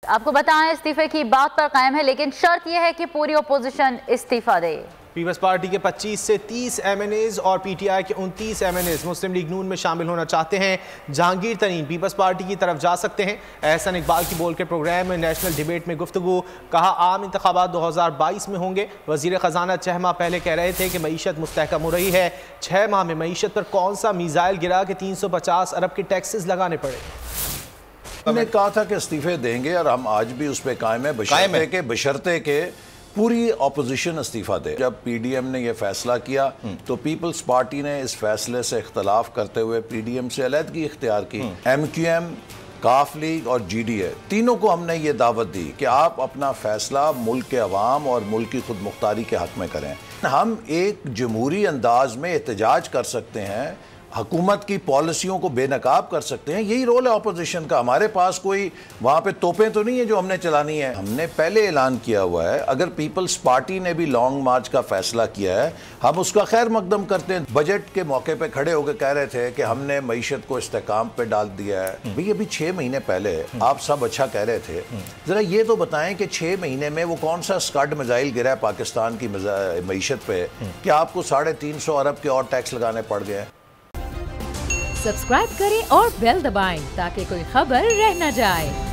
आपको बताएं इस्तीफे की बात पर कायम है, लेकिन शर्त यह है कि पूरी अपोजिशन इस्तीफा दे। पीपल्स पार्टी के 25 से 30 MNAs और PTI के 29 MNAs मुस्लिम लीग नून में शामिल होना चाहते हैं। जहांगीर तरीन पीपल्स पार्टी की तरफ जा सकते हैं। एहसन इकबाल की बोल के प्रोग्राम में नेशनल डिबेट में गुफ्तगू, कहा आम इंतखाबात 2022 में होंगे। वजीर ख़जाना 6 माह पहले कह रहे थे कि मईशत मुस्तहकम हो रही है। 6 माह में मईशत पर कौन सा मीज़ाइल गिरा कि 350 अरब के टैक्सेस लगाने पड़े। हमने कहा था कि इस्तीफे देंगे और हम आज भी उस पर कायम है, बशर्ते के पूरी अपोजिशन इस्तीफा दे। जब PDM ने यह फैसला किया तो पीपल्स पार्टी ने इस फैसले से इख्तलाफ करते हुए PDM से अलहदगी इख्तियार की। MQM, काफ लीग और GDA तीनों को हमने ये दावत दी कि आप अपना फैसला मुल्क के अवाम और मुल्क की खुद मुख्तारी के हक में करें। हम एक जमहूरी अंदाज में एहतजाज कर सकते हैं, हुकूमत की पॉलिसियों को बेनकाब कर सकते हैं। यही रोल है अपोजिशन का। हमारे पास कोई वहाँ पे तोपें तो नहीं है जो हमने चलानी है। हमने पहले ऐलान किया हुआ है, अगर पीपल्स पार्टी ने भी लॉन्ग मार्च का फैसला किया है हम उसका खैर मकदम करते हैं। बजट के मौके पे खड़े होकर कह रहे थे कि हमने मईशत को इस्तेकाम पे डाल दिया है। भाई अभी 6 महीने पहले आप सब अच्छा कह रहे थे, ज़रा ये तो बताएं कि 6 महीने में वो कौन सा स्कड मिसाइल गिरा है पाकिस्तान की मईशत पे कि आपको 350 अरब के और टैक्स लगाने पड़ गए। सब्सक्राइब करें और बेल दबाएं ताकि कोई खबर रह न जाए।